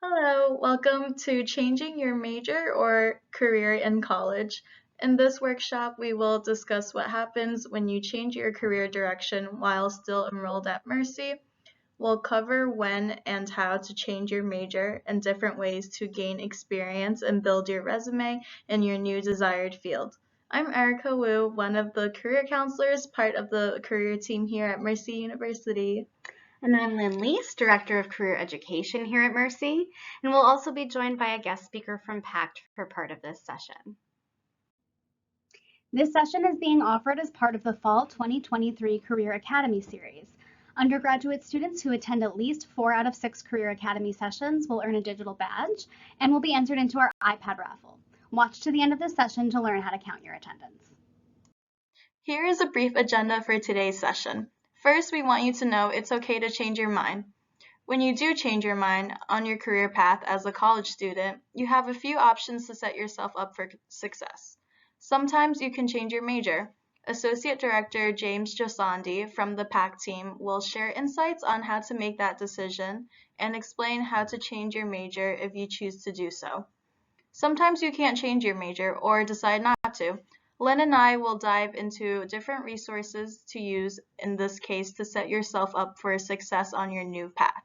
Hello, welcome to Changing Your Major or Career in College. In this workshop, we will discuss what happens when you change your career direction while still enrolled at Mercy. We'll cover when and how to change your major and different ways to gain experience and build your resume in your new desired field. I'm Erica Wu, one of the career counselors, part of the career team here at Mercy University. And I'm Lynn Lease, Director of Career Education here at Mercy, and we'll also be joined by a guest speaker from PACT for part of this session. This session is being offered as part of the Fall 2023 Career Academy series. Undergraduate students who attend at least 4 out of 6 Career Academy sessions will earn a digital badge and will be entered into our iPad raffle. Watch to the end of this session to learn how to count your attendance. Here is a brief agenda for today's session. First, we want you to know it's okay to change your mind. When you do change your mind on your career path as a college student, you have a few options to set yourself up for success. Sometimes you can change your major. Associate Director James Josandi from the PAC team will share insights on how to make that decision and explain how to change your major if you choose to do so. Sometimes you can't change your major or decide not to. Lynn and I will dive into different resources to use in this case to set yourself up for success on your new path.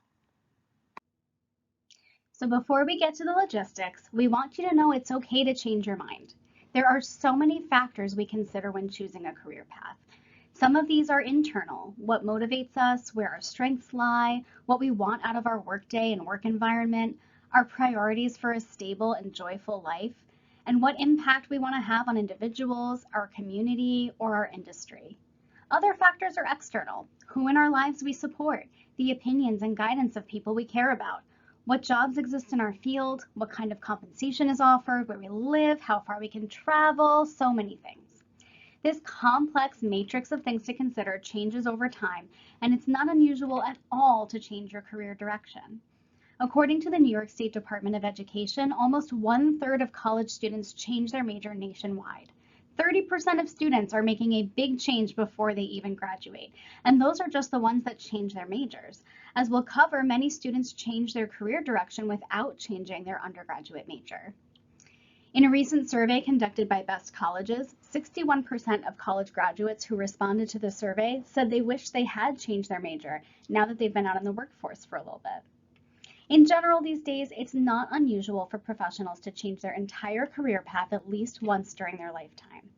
So before we get to the logistics, we want you to know it's okay to change your mind. There are so many factors we consider when choosing a career path. Some of these are internal, what motivates us, where our strengths lie, what we want out of our workday and work environment, our priorities for a stable and joyful life, and what impact we want to have on individuals, our community, or our industry. Other factors are external, who in our lives we support, the opinions and guidance of people we care about, what jobs exist in our field, what kind of compensation is offered, where we live, how far we can travel, so many things. This complex matrix of things to consider changes over time, and it's not unusual at all to change your career direction. According to the New York State Department of Education, almost 1/3 of college students change their major nationwide. 30% of students are making a big change before they even graduate, and those are just the ones that change their majors. As we'll cover, many students change their career direction without changing their undergraduate major. In a recent survey conducted by Best Colleges, 61% of college graduates who responded to the survey said they wish they had changed their major now that they've been out in the workforce for a little bit. In general, these days, it's not unusual for professionals to change their entire career path at least once during their lifetime.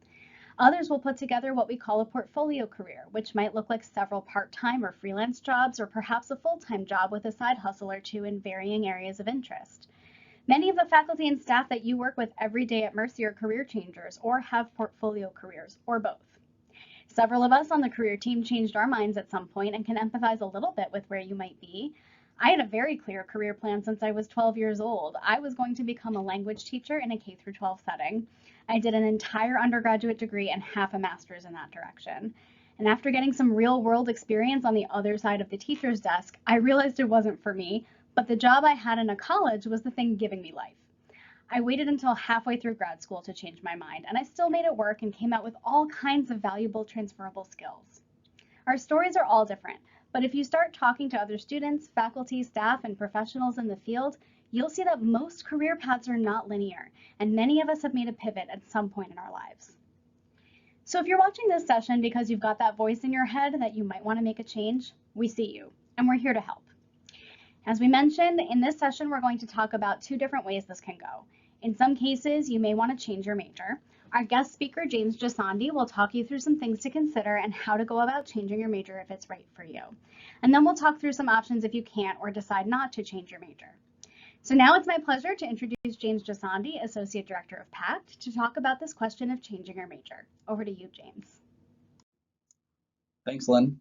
Others will put together what we call a portfolio career, which might look like several part-time or freelance jobs, or perhaps a full-time job with a side hustle or two in varying areas of interest. Many of the faculty and staff that you work with every day at Mercy are career changers or have portfolio careers, or both. Several of us on the career team changed our minds at some point and can empathize a little bit with where you might be. I had a very clear career plan since I was 12 years old. I was going to become a language teacher in a K-12 setting. I did an entire undergraduate degree and half a master's in that direction. And after getting some real world experience on the other side of the teacher's desk, I realized it wasn't for me, but the job I had in a college was the thing giving me life. I waited until halfway through grad school to change my mind, and I still made it work and came out with all kinds of valuable transferable skills. Our stories are all different, but if you start talking to other students, faculty, staff, and professionals in the field, you'll see that most career paths are not linear, and many of us have made a pivot at some point in our lives. So if you're watching this session because you've got that voice in your head that you might want to make a change, we see you, and we're here to help. As we mentioned, in this session, we're going to talk about 2 different ways this can go. In some cases, you may want to change your major. Our guest speaker, James Jasandi, will talk you through some things to consider and how to go about changing your major if it's right for you. And then we'll talk through some options if you can't or decide not to change your major. So now it's my pleasure to introduce James Jasandi, Associate Director of PACT, to talk about this question of changing your major. Over to you, James. Thanks, Lynn.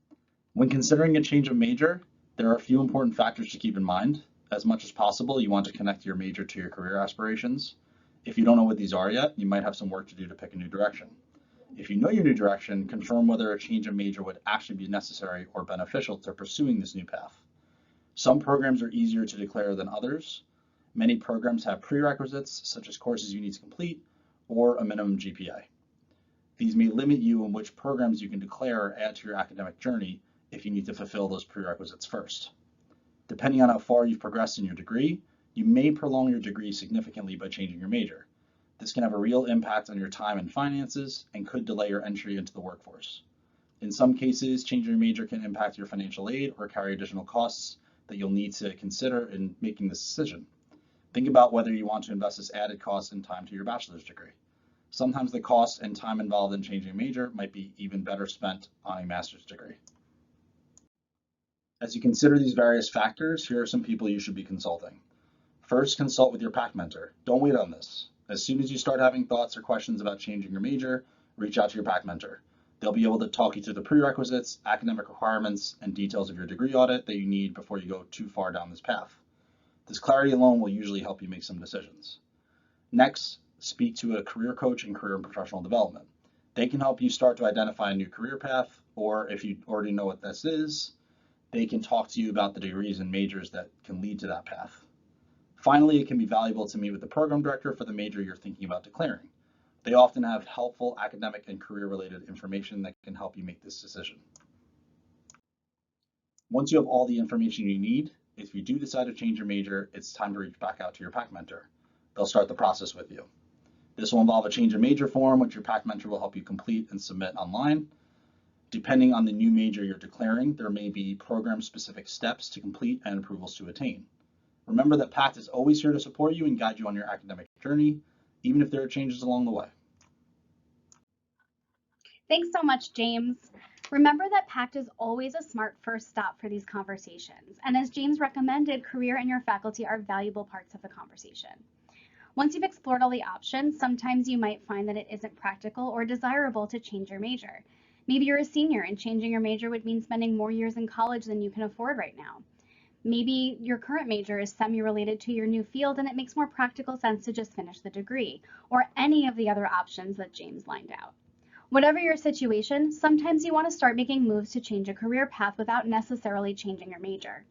When considering a change of major, there are a few important factors to keep in mind. As much as possible, you want to connect your major to your career aspirations. If you don't know what these are yet, you might have some work to do to pick a new direction. If you know your new direction, confirm whether a change of major would actually be necessary or beneficial to pursuing this new path. Some programs are easier to declare than others. Many programs have prerequisites, such as courses you need to complete or a minimum GPA. These may limit you in which programs you can declare or add to your academic journey if you need to fulfill those prerequisites first. Depending on how far you've progressed in your degree, You may prolong your degree significantly by changing your major. This can have a real impact on your time and finances and could delay your entry into the workforce. In some cases, changing your major can impact your financial aid or carry additional costs that you'll need to consider in making this decision. Think about whether you want to invest this added cost and time to your bachelor's degree. Sometimes the cost and time involved in changing a major might be even better spent on a master's degree. As you consider these various factors, here are some people you should be consulting. First, consult with your PAC mentor. Don't wait on this. As soon as you start having thoughts or questions about changing your major, reach out to your PAC mentor. They'll be able to talk you through the prerequisites, academic requirements, and details of your degree audit that you need before you go too far down this path. This clarity alone will usually help you make some decisions. Next, speak to a career coach in career and professional development. They can help you start to identify a new career path, or if you already know what this is, they can talk to you about the degrees and majors that can lead to that path. Finally, it can be valuable to meet with the program director for the major you're thinking about declaring. They often have helpful academic and career-related information that can help you make this decision. Once you have all the information you need, if you do decide to change your major, it's time to reach back out to your PAC mentor. They'll start the process with you. This will involve a change of major form, which your PAC mentor will help you complete and submit online. Depending on the new major you're declaring, there may be program-specific steps to complete and approvals to attain. Remember that PAC is always here to support you and guide you on your academic journey, even if there are changes along the way. Thanks so much, James. Remember that PACT is always a smart first stop for these conversations. And as James recommended, career and your faculty are valuable parts of the conversation. Once you've explored all the options, sometimes you might find that it isn't practical or desirable to change your major. Maybe you're a senior and changing your major would mean spending more years in college than you can afford right now. Maybe your current major is semi-related to your new field and it makes more practical sense to just finish the degree, or any of the other options that James lined out. Whatever your situation, sometimes you want to start making moves to change a career path without necessarily changing your major.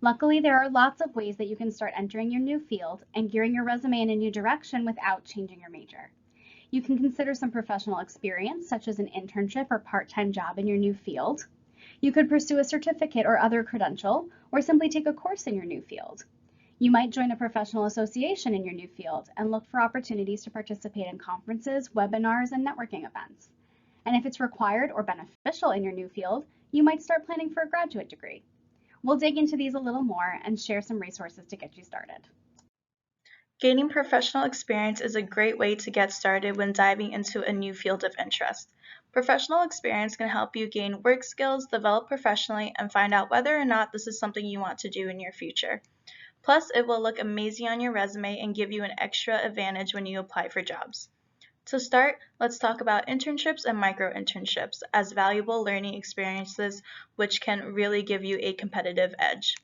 Luckily, there are lots of ways that you can start entering your new field and gearing your resume in a new direction without changing your major. You can consider some professional experience, such as an internship or part-time job in your new field. You could pursue a certificate or other credential, or simply take a course in your new field. You might join a professional association in your new field and look for opportunities to participate in conferences, webinars, and networking events. And if it's required or beneficial in your new field, you might start planning for a graduate degree. We'll dig into these a little more and share some resources to get you started. Gaining professional experience is a great way to get started when diving into a new field of interest. Professional experience can help you gain work skills, develop professionally, and find out whether or not this is something you want to do in your future. Plus, it will look amazing on your resume and give you an extra advantage when you apply for jobs. To start, let's talk about internships and micro-internships as valuable learning experiences which can really give you a competitive edge.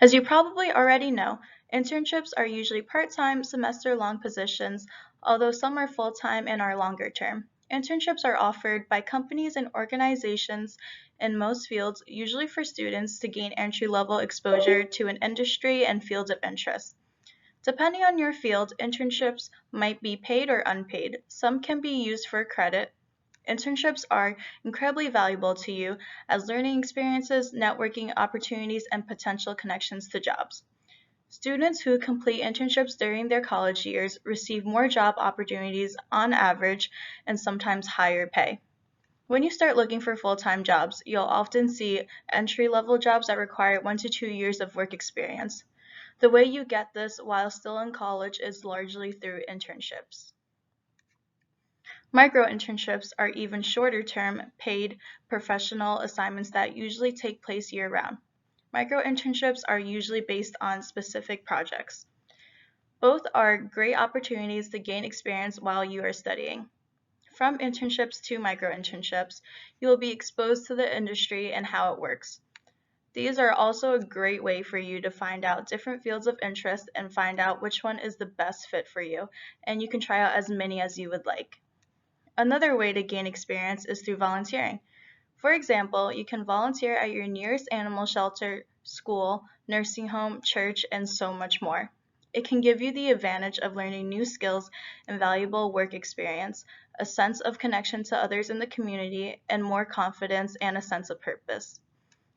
As you probably already know, internships are usually part-time, semester-long positions, although some are full-time and are longer term. Internships are offered by companies and organizations in most fields, usually for students to gain entry-level exposure to an industry and fields of interest. Depending on your field, internships might be paid or unpaid. Some can be used for credit. Internships are incredibly valuable to you as learning experiences, networking opportunities, and potential connections to jobs. Students who complete internships during their college years receive more job opportunities on average and sometimes higher pay. When you start looking for full-time jobs, you'll often see entry-level jobs that require 1 to 2 years of work experience. The way you get this while still in college is largely through internships. Micro-internships are even shorter-term, paid, professional assignments that usually take place year-round. Micro-internships are usually based on specific projects. Both are great opportunities to gain experience while you are studying. From internships to micro-internships, you will be exposed to the industry and how it works. These are also a great way for you to find out different fields of interest and find out which one is the best fit for you, and you can try out as many as you would like. Another way to gain experience is through volunteering. For example, you can volunteer at your nearest animal shelter, school, nursing home, church, and so much more. It can give you the advantage of learning new skills and valuable work experience, a sense of connection to others in the community, and more confidence and a sense of purpose.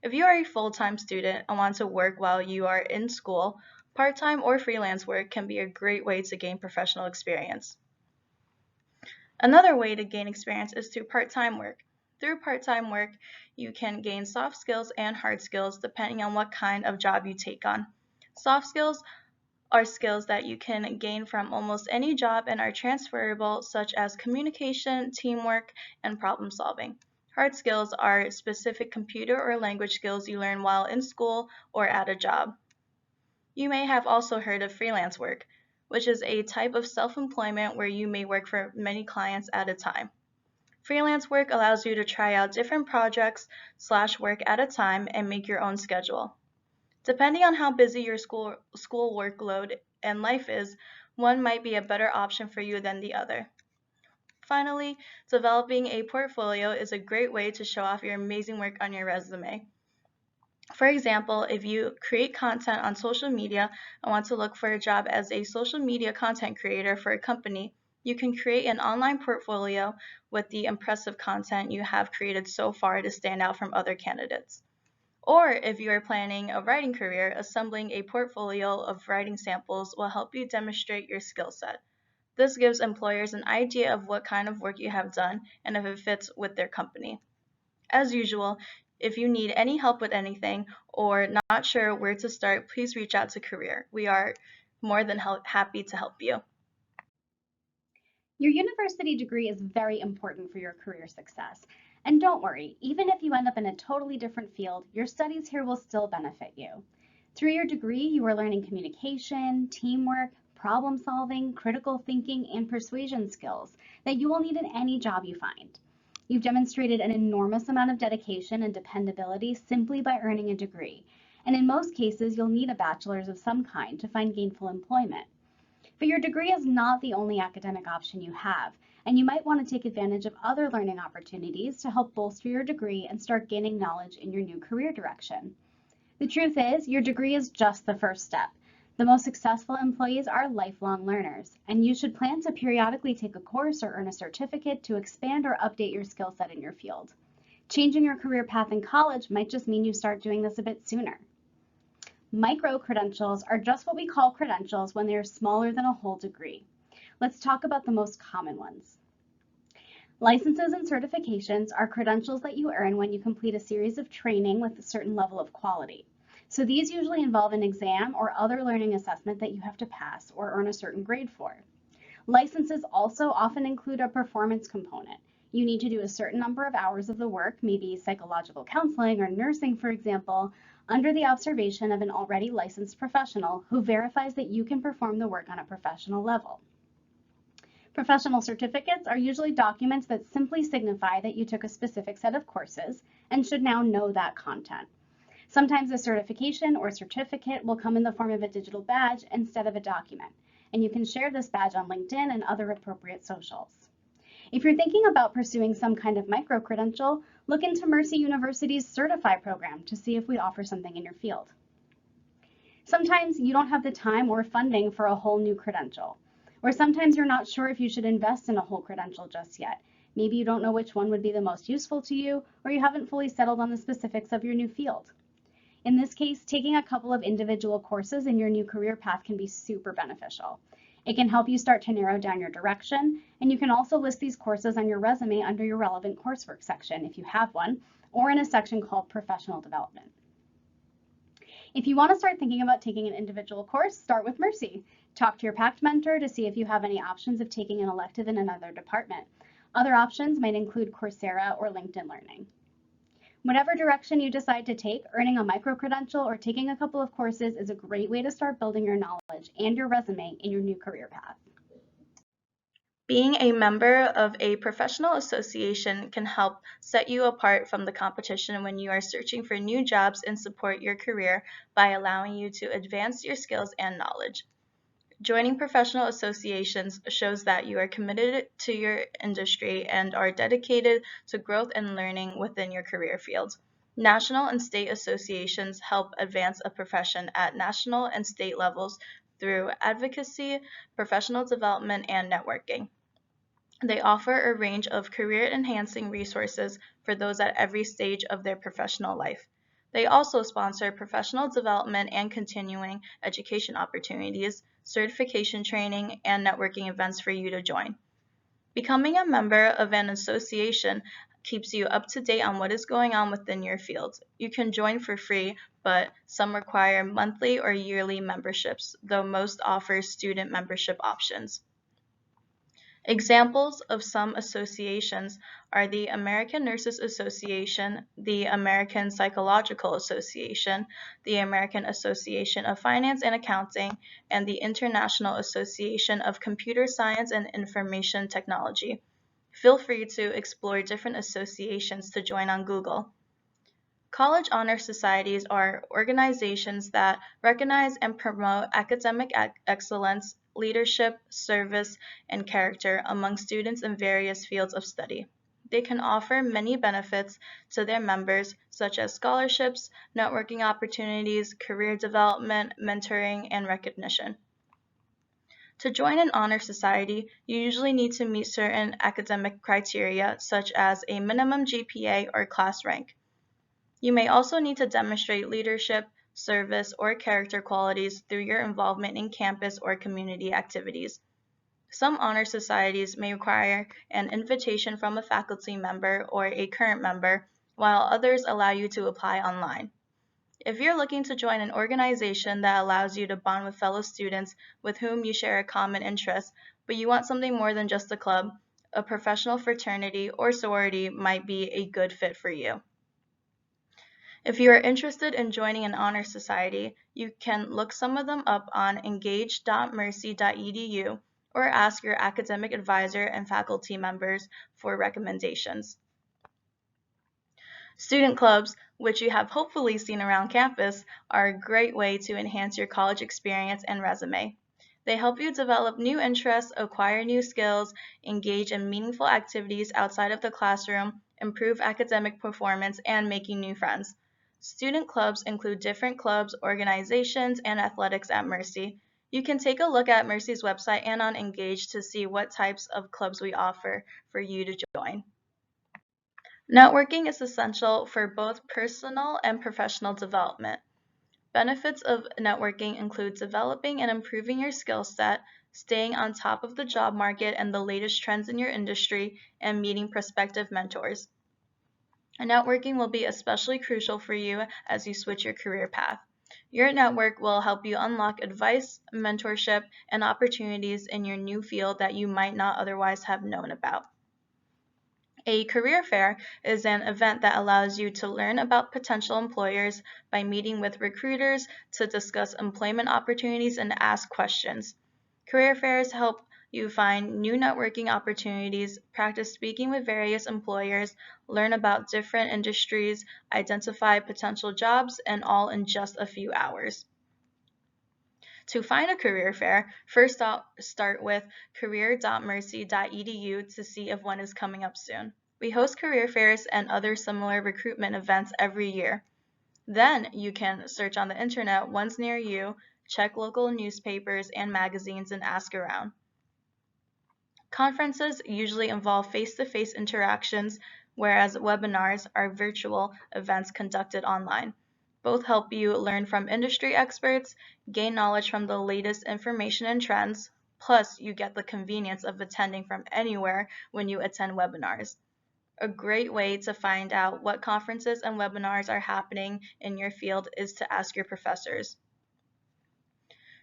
If you are a full-time student and want to work while you are in school, part-time or freelance work can be a great way to gain professional experience. Another way to gain experience is through part-time work. Through part-time work, you can gain soft skills and hard skills depending on what kind of job you take on. Soft skills are skills that you can gain from almost any job and are transferable, such as communication, teamwork, and problem solving. Hard skills are specific computer or language skills you learn while in school or at a job. You may have also heard of freelance work, which is a type of self-employment where you may work for many clients at a time. Freelance work allows you to try out different projects/work at a time and make your own schedule. Depending on how busy your school workload and life is, one might be a better option for you than the other. Finally, developing a portfolio is a great way to show off your amazing work on your resume. For example, if you create content on social media and want to look for a job as a social media content creator for a company, you can create an online portfolio with the impressive content you have created so far to stand out from other candidates. Or if you are planning a writing career, assembling a portfolio of writing samples will help you demonstrate your skill set. This gives employers an idea of what kind of work you have done and if it fits with their company. As usual, if you need any help with anything or not sure where to start, please reach out to Career. We are more than happy to help you. Your university degree is very important for your career success. And don't worry, even if you end up in a totally different field, your studies here will still benefit you. Through your degree, you are learning communication, teamwork, problem solving, critical thinking, and persuasion skills that you will need in any job you find. You've demonstrated an enormous amount of dedication and dependability simply by earning a degree. And in most cases, you'll need a bachelor's of some kind to find gainful employment. But your degree is not the only academic option you have, and you might want to take advantage of other learning opportunities to help bolster your degree and start gaining knowledge in your new career direction. The truth is, your degree is just the first step. The most successful employees are lifelong learners, and you should plan to periodically take a course or earn a certificate to expand or update your skill set in your field. Changing your career path in college might just mean you start doing this a bit sooner. Micro-credentials are just what we call credentials when they are smaller than a whole degree. Let's talk about the most common ones. Licenses and certifications are credentials that you earn when you complete a series of training with a certain level of quality. So these usually involve an exam or other learning assessment that you have to pass or earn a certain grade for. Licenses also often include a performance component. You need to do a certain number of hours of the work, maybe psychological counseling or nursing, for example, under the observation of an already licensed professional who verifies that you can perform the work on a professional level. Professional certificates are usually documents that simply signify that you took a specific set of courses and should now know that content. Sometimes a certification or certificate will come in the form of a digital badge instead of a document, and you can share this badge on LinkedIn and other appropriate socials. If you're thinking about pursuing some kind of micro-credential, look into Mercy University's Certify program to see if we offer something in your field. Sometimes you don't have the time or funding for a whole new credential, or sometimes you're not sure if you should invest in a whole credential just yet. Maybe you don't know which one would be the most useful to you, or you haven't fully settled on the specifics of your new field. In this case, taking a couple of individual courses in your new career path can be super beneficial. It can help you start to narrow down your direction, and you can also list these courses on your resume under your relevant coursework section if you have one, or in a section called Professional Development. If you want to start thinking about taking an individual course, start with Mercy. Talk to your PACT mentor to see if you have any options of taking an elective in another department. Other options might include Coursera or LinkedIn Learning. Whatever direction you decide to take, earning a micro-credential or taking a couple of courses is a great way to start building your knowledge and your resume in your new career path. Being a member of a professional association can help set you apart from the competition when you are searching for new jobs and support your career by allowing you to advance your skills and knowledge. Joining professional associations shows that you are committed to your industry and are dedicated to growth and learning within your career field. National and state associations help advance a profession at national and state levels through advocacy, professional development, and networking. They offer a range of career-enhancing resources for those at every stage of their professional life. They also sponsor professional development and continuing education opportunities, certification training, and networking events for you to join. Becoming a member of an association keeps you up to date on what is going on within your field. You can join for free, but some require monthly or yearly memberships, though most offer student membership options. Examples of some associations are the American Nurses Association, the American Psychological Association, the American Association of Finance and Accounting, and the International Association of Computer Science and Information Technology. Feel free to explore different associations to join on Google. College honor societies are organizations that recognize and promote academic excellence, leadership, service, and character among students in various fields of study. They can offer many benefits to their members, such as scholarships, networking opportunities, career development, mentoring, and recognition. To join an honor society, you usually need to meet certain academic criteria, such as a minimum GPA or class rank. You may also need to demonstrate leadership, service, or character qualities through your involvement in campus or community activities. Some honor societies may require an invitation from a faculty member or a current member, while others allow you to apply online. If you're looking to join an organization that allows you to bond with fellow students with whom you share a common interest, but you want something more than just a club, a professional fraternity or sorority might be a good fit for you. If you are interested in joining an honor society, you can look some of them up on engage.mercy.edu or ask your academic advisor and faculty members for recommendations. Student clubs, which you have hopefully seen around campus, are a great way to enhance your college experience and resume. They help you develop new interests, acquire new skills, engage in meaningful activities outside of the classroom, improve academic performance, and making new friends. Student clubs include different clubs, organizations, and athletics at Mercy. You can take a look at Mercy's website and on Engage to see what types of clubs we offer for you to join. Networking is essential for both personal and professional development. Benefits of networking include developing and improving your skill set, staying on top of the job market and the latest trends in your industry, and meeting prospective mentors. Networking will be especially crucial for you as you switch your career path. Your network will help you unlock advice, mentorship, and opportunities in your new field that you might not otherwise have known about. A career fair is an event that allows you to learn about potential employers by meeting with recruiters to discuss employment opportunities and ask questions. Career fairs help you find new networking opportunities, practice speaking with various employers, learn about different industries, identify potential jobs, and all in just a few hours. To find a career fair, first start with career.mercy.edu to see if one is coming up soon. We host career fairs and other similar recruitment events every year. Then you can search on the internet ones near you, check local newspapers and magazines, and ask around. Conferences usually involve face-to-face interactions, whereas webinars are virtual events conducted online. Both help you learn from industry experts, gain knowledge from the latest information and trends, plus you get the convenience of attending from anywhere when you attend webinars. A great way to find out what conferences and webinars are happening in your field is to ask your professors.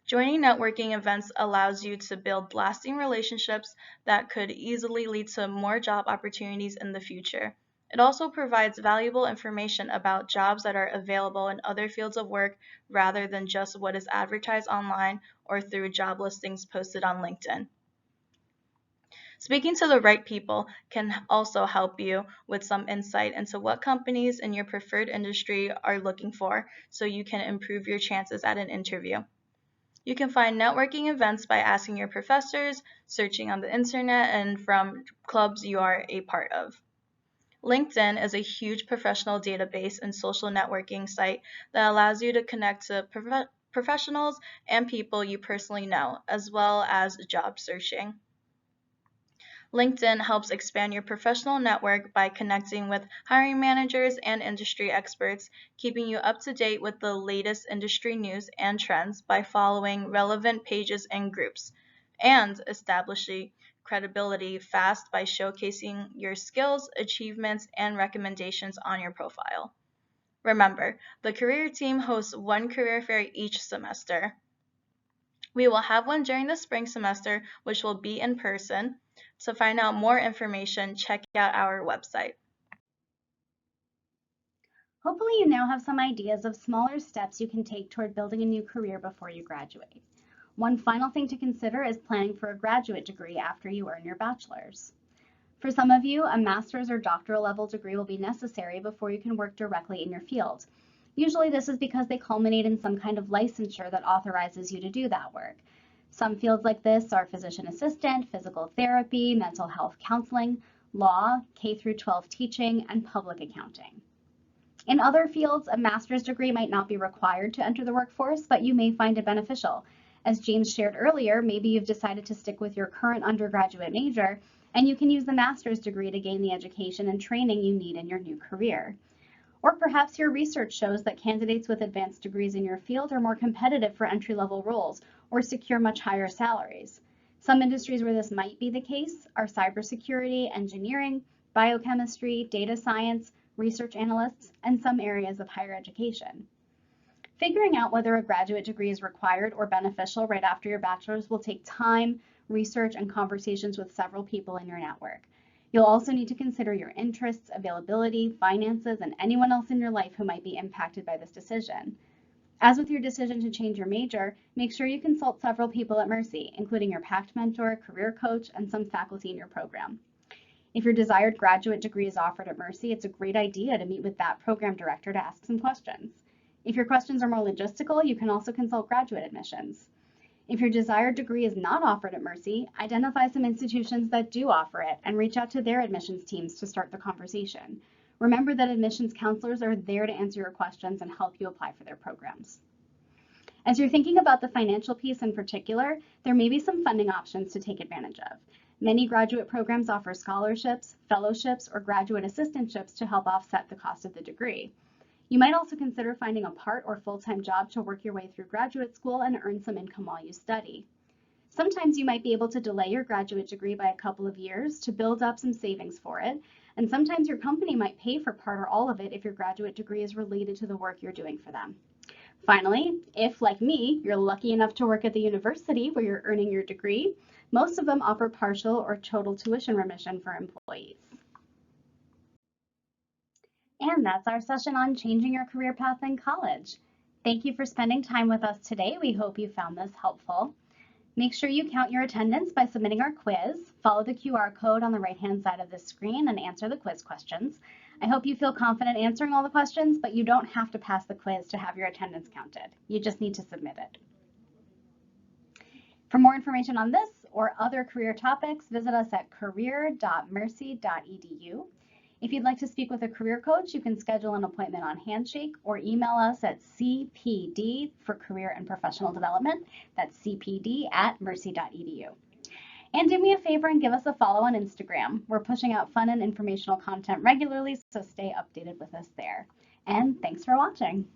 Joining networking events allows you to build lasting relationships that could easily lead to more job opportunities in the future. It also provides valuable information about jobs that are available in other fields of work rather than just what is advertised online or through job listings posted on LinkedIn. Speaking to the right people can also help you with some insight into what companies in your preferred industry are looking for so you can improve your chances at an interview. You can find networking events by asking your professors, searching on the internet, and from clubs you are a part of. LinkedIn is a huge professional database and social networking site that allows you to connect to professionals and people you personally know, as well as job searching. LinkedIn helps expand your professional network by connecting with hiring managers and industry experts, keeping you up to date with the latest industry news and trends by following relevant pages and groups, and establishing credibility fast by showcasing your skills, achievements, and recommendations on your profile. Remember, the career team hosts one career fair each semester. We will have one during the spring semester, which will be in person. To find out more information, check out our website. Hopefully you now have some ideas of smaller steps you can take toward building a new career before you graduate. One final thing to consider is planning for a graduate degree after you earn your bachelor's. For some of you, a master's or doctoral level degree will be necessary before you can work directly in your field. Usually this is because they culminate in some kind of licensure that authorizes you to do that work. Some fields like this are physician assistant, physical therapy, mental health counseling, law, K-12 teaching, and public accounting. In other fields, a master's degree might not be required to enter the workforce, but you may find it beneficial. As James shared earlier, maybe you've decided to stick with your current undergraduate major, and you can use the master's degree to gain the education and training you need in your new career. Or perhaps your research shows that candidates with advanced degrees in your field are more competitive for entry-level roles or secure much higher salaries. Some industries where this might be the case are cybersecurity, engineering, biochemistry, data science, research analysts, and some areas of higher education. Figuring out whether a graduate degree is required or beneficial right after your bachelor's will take time, research, and conversations with several people in your network. You'll also need to consider your interests, availability, finances, and anyone else in your life who might be impacted by this decision. As with your decision to change your major, make sure you consult several people at Mercy, including your PACT mentor, career coach, and some faculty in your program. If your desired graduate degree is offered at Mercy, it's a great idea to meet with that program director to ask some questions. If your questions are more logistical, you can also consult graduate admissions. If your desired degree is not offered at Mercy, identify some institutions that do offer it and reach out to their admissions teams to start the conversation. Remember that admissions counselors are there to answer your questions and help you apply for their programs. As you're thinking about the financial piece in particular, there may be some funding options to take advantage of. Many graduate programs offer scholarships, fellowships, or graduate assistantships to help offset the cost of the degree. You might also consider finding a part or full-time job to work your way through graduate school and earn some income while you study. Sometimes you might be able to delay your graduate degree by a couple of years to build up some savings for it, and sometimes your company might pay for part or all of it if your graduate degree is related to the work you're doing for them. Finally, if, like me, you're lucky enough to work at the university where you're earning your degree, most of them offer partial or total tuition remission for employees. And that's our session on changing your career path in college. Thank you for spending time with us today. We hope you found this helpful. Make sure you count your attendance by submitting our quiz. Follow the QR code on the right-hand side of the screen and answer the quiz questions. I hope you feel confident answering all the questions, but you don't have to pass the quiz to have your attendance counted. You just need to submit it. For more information on this or other career topics, visit us at career.mercy.edu. If you'd like to speak with a career coach, you can schedule an appointment on Handshake or email us at CPD for Career and Professional Development. That's cpd@mercy.edu. And do me a favor and give us a follow on Instagram. We're pushing out fun and informational content regularly, so stay updated with us there. And thanks for watching.